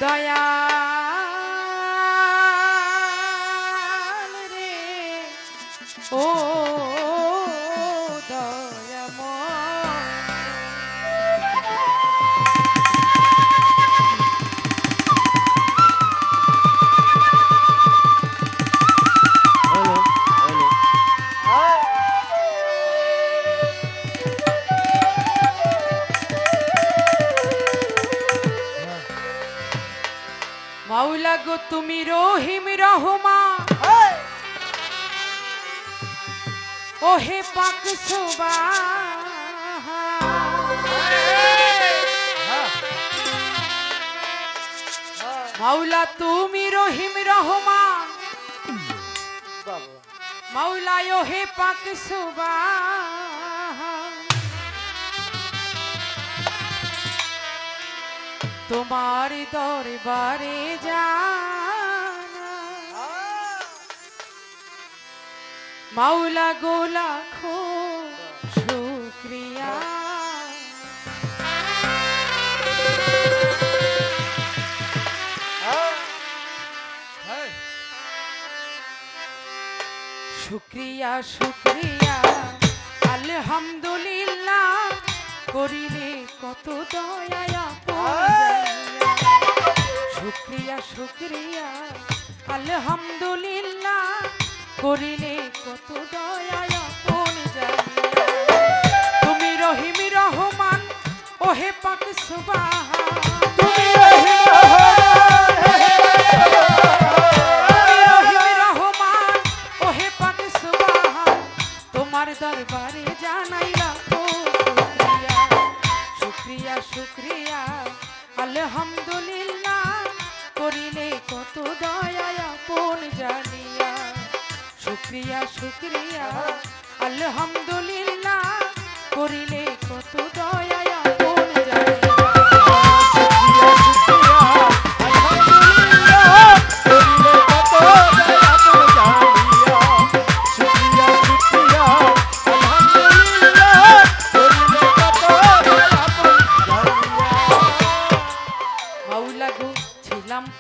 দয়াল রে ও মাওলা গো তুমি রহিম রহমান ওহে পাক মাওলা তুমি রহিম রহমান মাওলা ওহে পাক তোমার দরবারে জানা মাওলা গো লাখো শুকরিয়া শুকরিয়া শুকরিয়া আলহামদুলিল্লাহ করিলে কত দয়া শুকরিয়া শুকরিয়া আলহামদুলিল্লাহ করিলে কত দয়া আপন জানিয়া তুমি রহিম রহমান ওহে পাক সুবহান তুমি রহিম রহমান ওহে পাক সুবহান তোমার দরবারে জানাইলা শুকরিয়া শুকরিয়া আলহামদুলিল্লাহ করিলে কত দয়া আপন জানিয়া শুকরিয়া শুকরিয়া আলহামদুলিল্লাহ করিলে কত দয়া আপন জানিয়া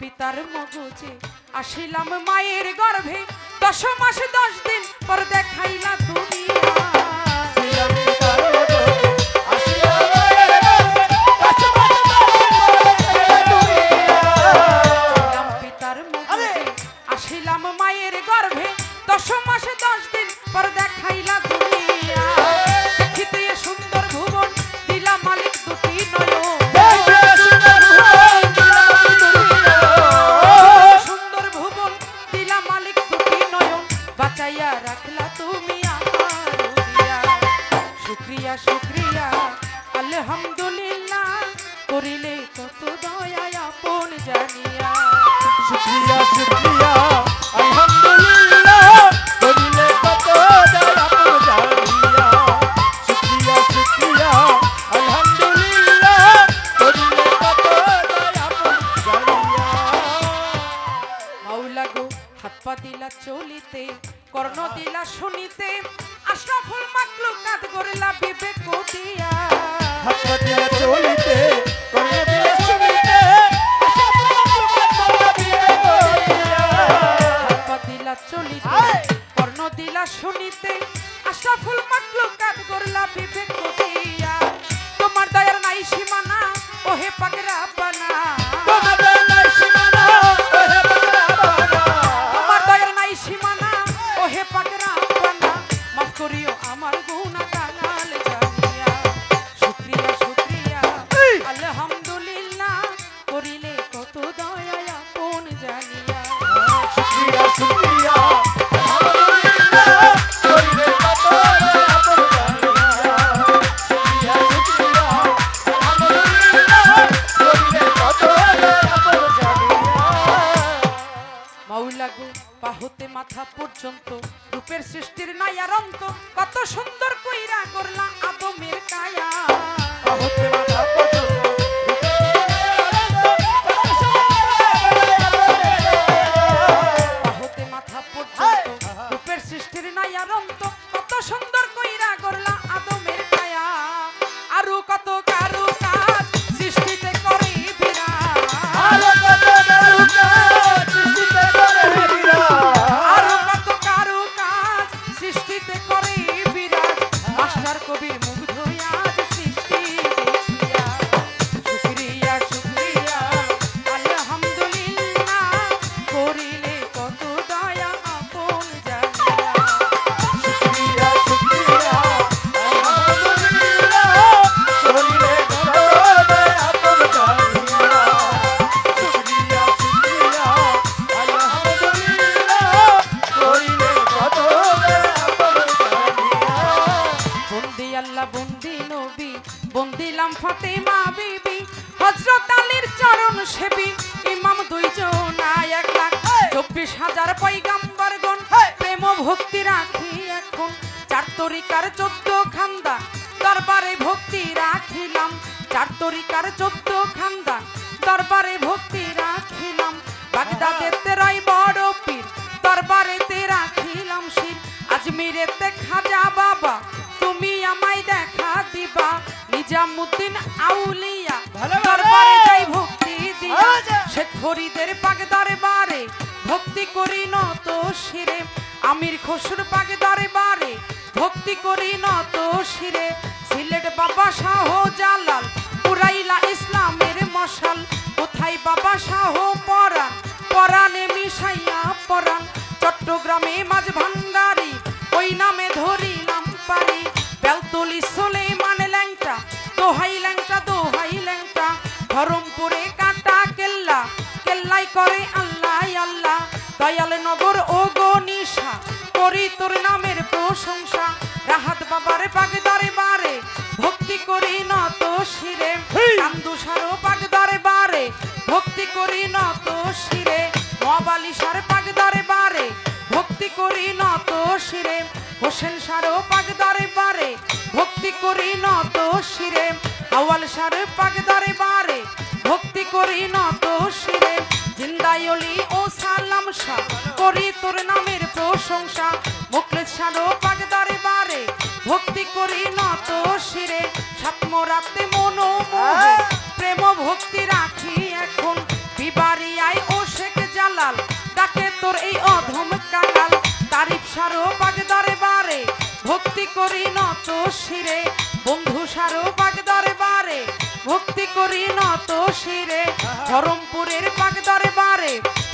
পিতার মগজে আসিলাম মায়ের গর্ভে 10 মাস 10 দিন পর দেখাইলা দুনিয়া পিতার মগজে আসিলাম মায়ের গর্ভে 10 মাস 10 দিন পর দেখাইলা দুনিয়া দেখিতে সুন্দর ভুবন দিলা মালিক দুটি নয়ন বাঁচাইয়া রাখলা তুমি আমার দিয়া শুকরিয়া শুকরিয়া আলহামদুলিল্লাহ করিলে কত দয়া আপন জানিয়া শুকরিয়া শুকরিয়া আলহামদুলিল্লাহ করিলে কত দয়া আপন জানিয়া শুকরিয়া শুকরিয়া আলহামদুলিল্লাহ করিলে কত দয়া আপন জানিয়া মাওলা গো হাত পা দিলা চলিতে কর্ণ দিলা শুনিতে আশরাফুল মাখলুকাত গড়লা বিবেক দিয়া হাত পা দিলা চলিতে কর্ণ দিলা শুনিতে আশরাফুল মাখলুকাত গড়লা বিবেক দিয়া হাত পা দিলা চলিতে কর্ণ দিলা শুনিতে আশরাফুল মাখলুকাত গড়লা বিবেক দিয়া তোমার দয়ার নাই সীমানা ওহে পাক রাব্বানা তোমার দয়ার নাই সীমানা ওহে পাক রাব্বানা তোমার দয়ার নাই সীমানা ওহে পাক রাব্বানা মাফ করিও আমার গুনাহ কাঙাল জানিয়া শুকরিয়া শুকরিয়া আলহামদুলিল্লাহ করিলে কত দয়া আপন জানিয়া শুকরিয়া শুকরিয়া আলহামদুলিল্লাহ করিলে কত দয়া আপন জানিয়া শুকরিয়া শুকরিয়া আলহামদুলিল্লাহ করিলে কত দয়া আপন জানিয়া মাওলা গো পাহতে মাথা পর্যন্ত রূপের সৃষ্টির নায়ারন্ত কত সুন্দর কইরা করলা আদমের কায়া পাহতে মাথা পর্যন্ত পাহতে মাথা পর্যন্ত রূপের সৃষ্টির নায়ারন্ত কত সুন্দর কইরা করলা আদমের কায়া আরো কত কারু কাজ সৃষ্টিতে করে বিরাট তরিকার 14 খান্দা দরবারে ভক্তি রাখিলাম, 4 তরিকার 14 খান্দা দরবারে ভক্তি রাখিলাম, বাগদাদেতে রয় বড় পীর দরবারেতে রাখিলাম শির, আজমিরেতে খাজা বাবা তুমি আমায় দেখা দিবা, নিজামুদ্দিন আউলিয়া ভালো, ভালো। দরবারে যাই ভক্তি দিয়া, আচ্ছা। শেখ ফরিদের পাক দরবারে ভক্তি করি নত শিরে, আমির খসরু পাক দরবারে ভক্তি করি নত শিরে, সিলেট বাবা শাহ জালাল পুরাইলা ইসলামের মশাল, কোথায় বাবা শাহ পরাণ পরাণে মিশাইয়া পরাণ, চট্টগ্রামে মাঝ ভান্ডারি ওই নামে ধরিলাম পারি, বেলতলি সুলেমান ল্যাংটা দোহাই ল্যাংটা দোহাই ল্যাংটা, ধরমপুরে কাটা কেল্লা কেল্লাই করে আল্লাহ আল্লাহ, দয়াল নগর ও গনিশা করি তোর নামের প্রশংসা, রাহাত বাবার পাক দরবারে ভক্তি করি নত শিরে, কান্দুসারো পাক দরবারে ভক্তি করি নত শিরে, মবালিশার পাক দরবারে ভক্তি করি নত শিরে, হোসেন সারো পাক দরবারে ভক্তি করি নত শিরে, আওয়াল সার পাক দরবারে ভক্তি করি নত শিরে, জিন্দায়লি ও সালাম শাহ করি তোর নামের প্রশংসা, মুখলেস সারো পাক দরবারে ভক্তি করি নত শিরে, সাতমরাতে মনোমোহে প্রেম ভক্তি রাখি এখন, বিবারিয়ায় ও শেখ জালাল ডাকে তোর এই অধম কাঙাল, তারিফ সারো পাক দরবারে ভক্তি করি নত শিরে, বন্ধু সারো পাক দরবারে ভক্তি করি নত শিরে, ধরমপুরের পাক দরবারে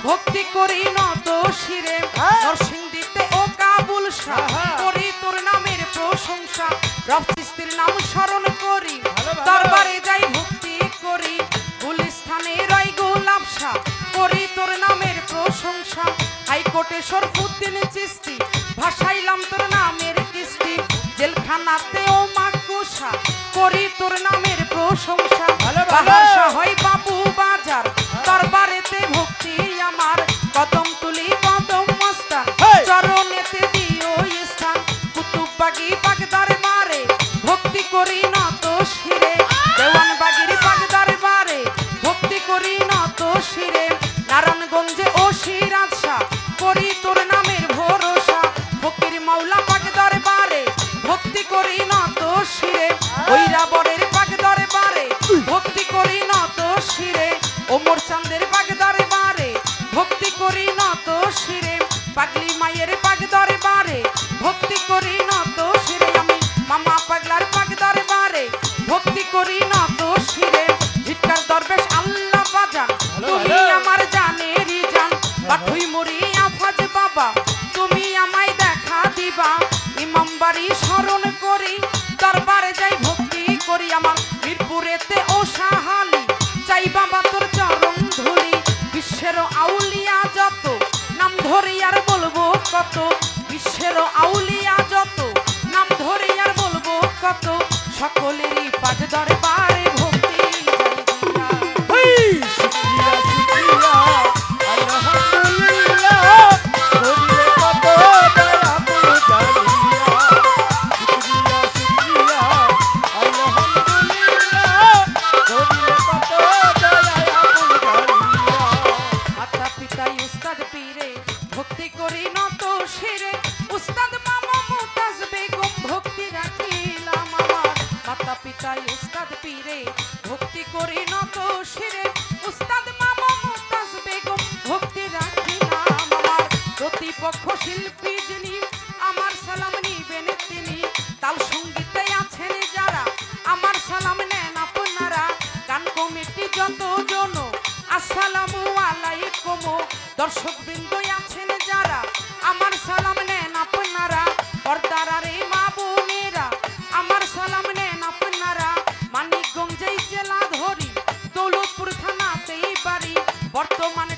ভক্তি করি নত শিরে, নরসিংদীতে ও কাবুল শাহ করি তোর নামের প্রশংসা, রফসিস্তির নাম স্মরণ করি দরবারে যাই ভক্তি করি, গুলিস্থানে রয় গোলাপ শাহ করি তোর নামের প্রশংসা, হাইকোর্টে শরফুদ্দিন চিস্তি ভাসাইলাম তোর নামের কিস্তি, জেলখানাতে ও মাকুসা করি তোর নামের প্রশংসা, ভালো, ভালো। বাহার শাহই বাবু বাজার দরবারেতে ভক্তি আমার, কদম তুলি কদম মস্তান হেই! চরণেতে দিও স্থান, কুতুববাগি পাক দরবারে ভক্তি করি নত শিরে, দেওয়ানবাগির পাক দরবারে ভক্তি করি নত শিরে, নারায়ণগঞ্জে ও সিরাজ শাহ করি তোর নামের ভরসা, ফকির মাওলা পাক দরবারে ভক্তি করি নত শিরে, ঐরাবরের পাক দরবারে ভক্তি করি নত শিরে, ওমর চাঁদের পাক দরবারে ভক্তি করি নত শিরে, পাগলি মায়ের পাক দরবারে ভক্তি করি নত শিরে, আমি মামা পাগলার পাক দরবারে ভক্তি করি নত শিরে, ঝিটকার দরবেশ আল্লাহ বাজান তুমি ভালো। আমার জানেরই জান, পাঠুই মরি আফাজ বাবা তুমি আমায় দেখা দিবা, ইমামবাড়ি স্মরণ করি দরবারে যাই ভক্তি করি, আমার মিরপুরেতে ও সাহালি চাই বাবা তোর চরণ ধুলি, বিশ্বের আউলিয়া যত নাম ধরে আর বলবো কত, বিশ্বের আউলিয়া যত নাম ধরে আর বলবো কত, সকলেরই পাঠ দরবারে ভক্তি যাই দিয়া। হেই! শুকরিয়া, শুকরিয়া, আলহামদুলিল্লাহ, করিলে কত দয়া পুরো জানিয়া। শুকরিয়া, শুকরিয়া, আলহামদুলিল্লাহ, করিলে কত দয়া পুরো জানিয়া। মাতা পিতাই উস্তাদ পীরে ভক্তি করি নত শিরে, উস্তাদ মামা মুমতাজ বেগম ভক্তি রাখিলাম আমার, মাতা পিতাই উস্তাদ পীরে ভক্তি করি নত শিরে, উস্তাদ মামা মুমতাজ বেগম ভক্তি রাখিলাম আমার, প্রতিপক্ষ শিল্পী যিনি আমার সালাম নিবেন তিনি, তাল সঙ্গীতে আছেন যারা আমার সালাম নেন আপনারা, গান কমিটি যত জন আসসালামু আলাইকুম, দর্শক বৃন্দ আছেন যারা আমার সালাম নেন আপনারা, পর্দারে মা বোনেরা আমার সালাম নেন আপনারা, মানিকগঞ্জেই জেলা ধরি দৌলতপুর থানাতেই বাড়ি, বর্তমানে